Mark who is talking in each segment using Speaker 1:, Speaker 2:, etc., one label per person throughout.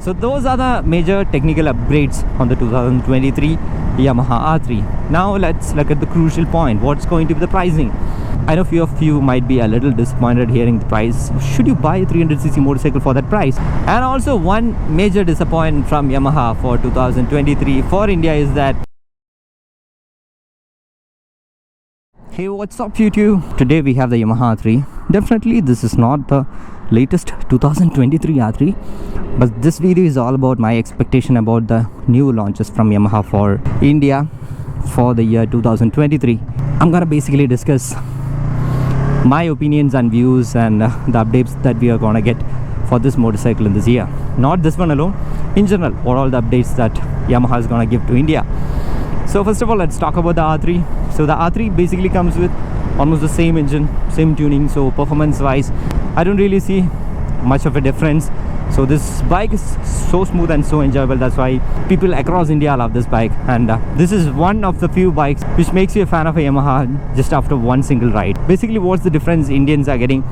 Speaker 1: So those are the major technical upgrades on the 2023 Yamaha R3. Now let's look at the crucial point. What's going to be the pricing? I know few of you might be a little disappointed hearing the price. Should you buy a 300cc motorcycle for that price? And also one major disappointment from Yamaha for 2023 for India is that hey, what's up YouTube? Today we have the Yamaha R3. Definitely this is not the latest 2023 R3, but this video is all about my expectation about the new launches from Yamaha for India for the year 2023. I'm gonna basically discuss my opinions and views and the updates that we are gonna get for this motorcycle in this year. Not this one alone, in general, what all the updates that Yamaha is gonna give to India. So first of all, let's talk about the R3. So the R3 basically comes with almost the same engine, same tuning, so performance wise I don't really see much of a difference. So this bike is so smooth and so enjoyable. That's why people across India love this bike, and this is one of the few bikes which makes you a fan of a Yamaha just after one single ride. Basically what's the difference Indians are getting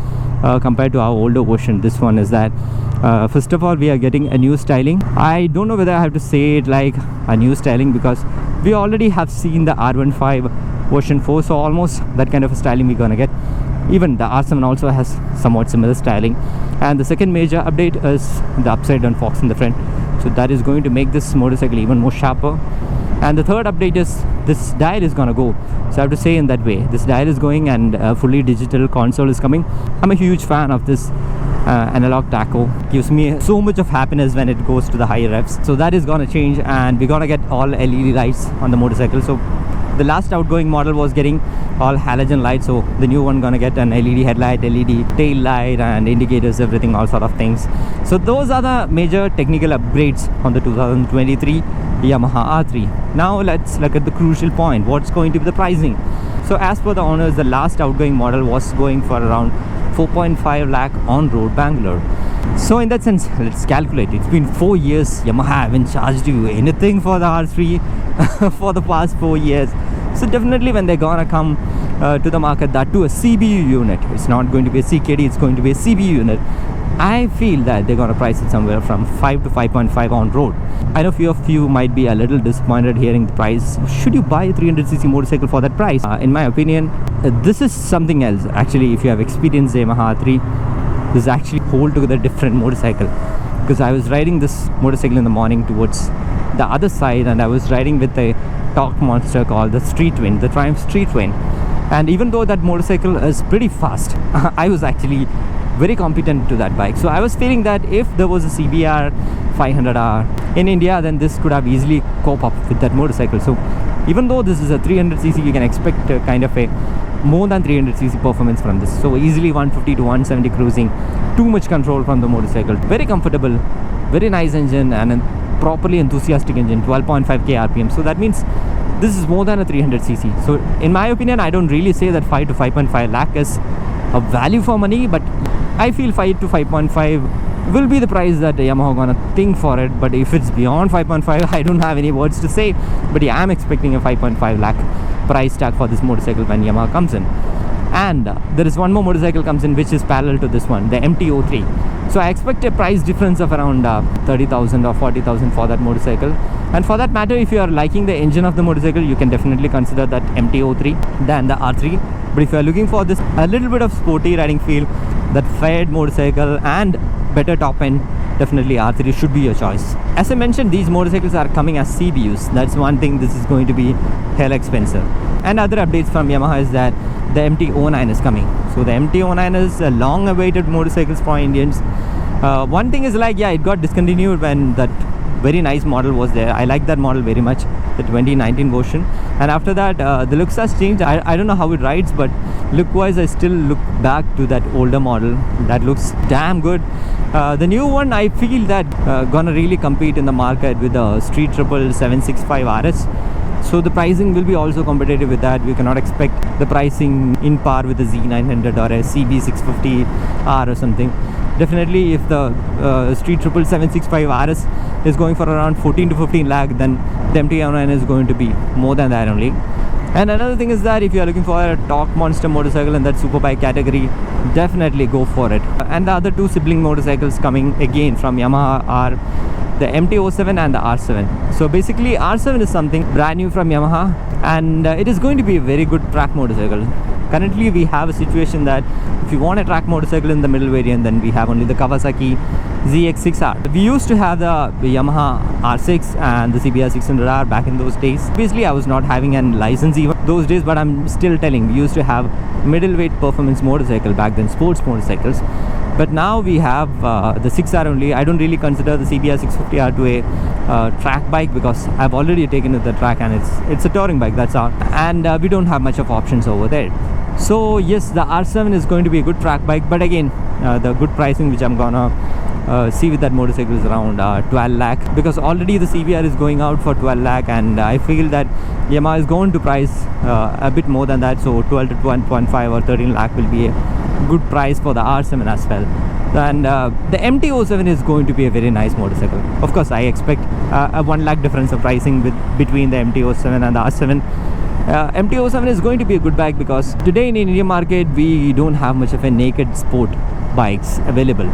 Speaker 1: compared to our older version, this one, is that first of all we are getting a new styling. I don't know whether I have to say it like a new styling because we already have seen the R15 version 4, so almost that kind of a styling we're gonna get. Even the R7 also has somewhat similar styling. And the second major update is the upside down forks in the front, so that is going to make this motorcycle even more sharper. And the third update is this dial is gonna go, so I have to say in that way, this dial is going and a fully digital console is coming. I'm a huge fan of this analog tacho. Gives me so much of happiness when it goes to the higher revs. So that is gonna change, and we're gonna get all LED lights on the motorcycle. So the last outgoing model was getting all halogen lights, so the new one gonna get an LED headlight, LED tail light and indicators, everything, all sort of things. So those are the major technical upgrades on the 2023 Yamaha R3. Now let's look at the crucial point. What's going to be the pricing? So as per the owners, the last outgoing model was going for around 4.5 lakh on road Bangalore. So in that sense, let's calculate. It's been 4 years. Yamaha haven't charged you anything for the R3 for the past 4 years. So definitely when they're gonna come to the market, that to a CBU unit, it's not going to be a CKD, it's going to be a CBU unit, I feel that they're gonna price it somewhere from 5 to 5.5 on road. I know few of you might be a little disappointed hearing the price. Should you buy a 300cc motorcycle for that price? In my opinion, this is something else. Actually, if you have experienced the Yamaha R3, this is actually a whole together different motorcycle. Because I was riding this motorcycle in the morning towards the other side, and I was riding with a torque monster called the Street Twin, the Triumph Street Twin. And even though that motorcycle is pretty fast, I was actually very competent to that bike. So I was feeling that if there was a CBR 500R in India, then this could have easily cope up with that motorcycle. So even though this is a 300cc, you can expect a kind of a more than 300cc performance from this. So easily 150 to 170 cruising, too much control from the motorcycle, very comfortable, very nice engine, and a properly enthusiastic engine, 12.5k RPM. So that means this is more than a 300cc. So in my opinion, I don't really say that 5 to 5.5 lakh is a value for money, but I feel 5 to 5.5 will be the price that Yamaha gonna think for it. But if it's beyond 5.5, I don't have any words to say. But yeah, I'm expecting a 5.5 lakh price tag for this motorcycle when Yamaha comes in. And there is one more motorcycle comes in which is parallel to this one, the MT-03. So I expect a price difference of around 30,000 or 40,000 for that motorcycle. And for that matter, if you are liking the engine of the motorcycle, you can definitely consider that MT-03 than the R3. But if you are looking for this a little bit of sporty riding feel, that fed motorcycle and better top end, definitely R3 should be your choice. As I mentioned, these motorcycles are coming as CBUs. That's one thing. This is going to be hell expensive. And other updates from Yamaha is that the MT-09 is coming. So the MT-09 is a long awaited motorcycles for Indians. One thing is like, yeah, it got discontinued when that very nice model was there. I like that model very much, the 2019 version. And after that, the looks has changed. I don't know how it rides, but look wise I still look back to that older model. That looks damn good. The new one, I feel that gonna really compete in the market with the Street Triple 765 RS. So the pricing will be also competitive with that. We cannot expect the pricing in par with the Z900 or a CB650R or something. Definitely if the Street Triple 765 RS is going for around 14 to 15 lakh, then the MT-09 is going to be more than that only. And another thing is that if you are looking for a torque monster motorcycle in that superbike category, definitely go for it. And the other two sibling motorcycles coming again from Yamaha are the MT-07 and the R7. So basically R7 is something brand new from Yamaha, and it is going to be a very good track motorcycle. Currently we have a situation that if you want a track motorcycle in the middle variant, then we have only the Kawasaki ZX6R. We used to have the Yamaha R6 and the CBR 600R back in those days. Obviously I was not having a license even those days, but I'm still telling, we used to have middleweight performance motorcycle back then, sports motorcycles. But now we have the 6R only. I don't really consider the CBR 650R to a track bike, because I've already taken it to the track and it's a touring bike, that's all. And we don't have much of options over there. So yes, the R7 is going to be a good track bike, but again, the good pricing which I'm gonna see with that motorcycle is around 12 lakh, because already the CBR is going out for 12 lakh, and I feel that Yamaha is going to price a bit more than that, so 12 to 1.5 or 13 lakh will be a good price for the R7 as well. And the MT-07 is going to be a very nice motorcycle. Of course, I expect a 1 lakh difference of pricing between the MT-07 and the R7. MT-07 is going to be a good bike, because today in Indian market we don't have much of a naked sport bikes available.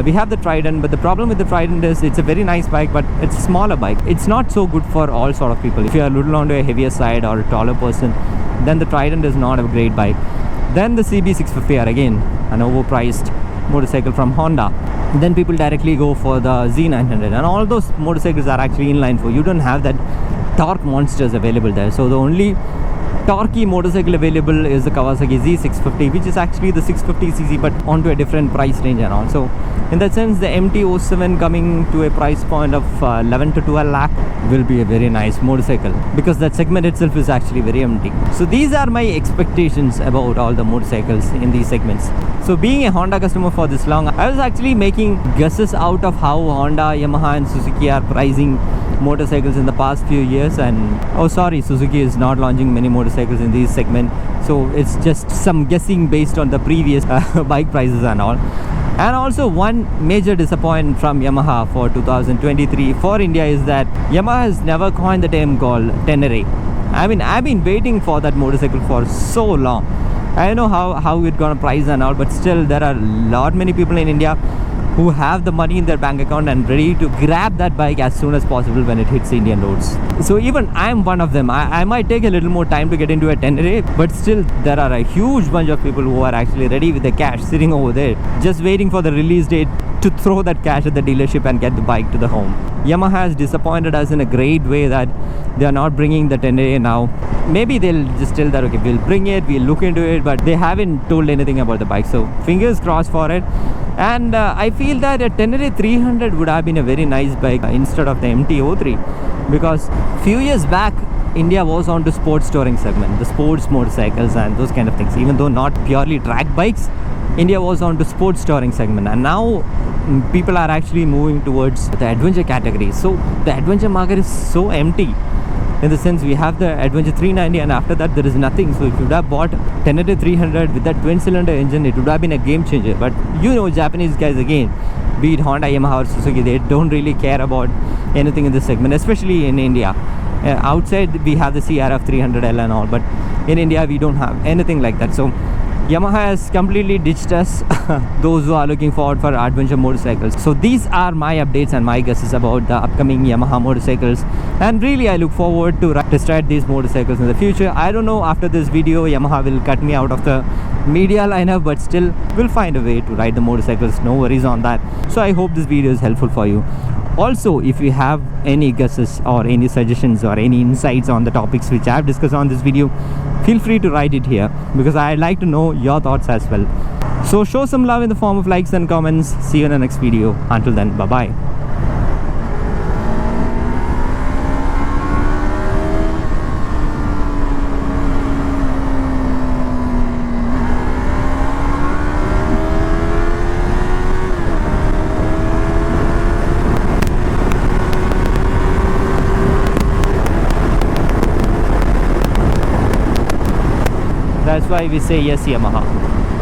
Speaker 1: We have the Trident, but the problem with the Trident is it's a very nice bike, but it's a smaller bike. It's not so good for all sort of people. If you are a little on a heavier side or a taller person, then the Trident is not a great bike. Then the CB650R, again an overpriced motorcycle from Honda. Then people directly go for the Z900, and all those motorcycles are actually inline 4. You don't have that torque monsters available there. So the only torquey motorcycle available is the Kawasaki Z650, which is actually the 650cc but onto a different price range and all. So in that sense, the MT-07 coming to a price point of 11 to 12 lakh will be a very nice motorcycle, because that segment itself is actually very empty. So these are my expectations about all the motorcycles in these segments. So being a Honda customer for this long, I was actually making guesses out of how Honda, Yamaha and Suzuki are pricing motorcycles in the past few years. And oh sorry, Suzuki is not launching many motorcycles in this segment, so it's just some guessing based on the previous bike prices and all. And also one major disappointment from Yamaha for 2023 for India is that Yamaha has never coined the term called Tenere. I mean, I've been waiting for that motorcycle for so long. I know how it's gonna price and all, but still there are many people in India who have the money in their bank account and ready to grab that bike as soon as possible when it hits Indian roads. So even I'm one of them. I might take a little more time to get into a Tenere, but still there are a huge bunch of people who are actually ready with the cash sitting over there, just waiting for the release date to throw that cash at the dealership and get the bike to the home. Yamaha has disappointed us in a great way that they are not bringing the Tenere now. Maybe they'll just tell that, okay, we'll bring it, we'll look into it, but they haven't told anything about the bike. So fingers crossed for it. And I feel that a Tenere 300 would have been a very nice bike instead of the MT-03, because few years back India was on to sports touring segment, the sports motorcycles and those kind of things. Even though not purely track bikes, India was on to sports touring segment, and now people are actually moving towards the adventure category. So the adventure market is so empty, in the sense we have the Adventure 390 and after that there is nothing. So if you would have bought Tenere 300 with that twin cylinder engine, it would have been a game changer. But you know, Japanese guys, again, be it Honda, Yamaha or Suzuki, they don't really care about anything in this segment, especially in India. Outside we have the CRF 300L and all, but in India we don't have anything like that. So Yamaha has completely ditched us, those who are looking forward for adventure motorcycles. So these are my updates and my guesses about the upcoming Yamaha motorcycles, and really I look forward to test ride these motorcycles in the future. I don't know, after this video Yamaha will cut me out of the media lineup, but still we'll find a way to ride the motorcycles, no worries on that. So I hope this video is helpful for you. Also, if you have any guesses or any suggestions or any insights on the topics which I have discussed on this video, feel free to write it here, because I'd like to know your thoughts as well. So show some love in the form of likes and comments. See you in the next video. Until then, bye bye. That's why we say yes, Yamaha.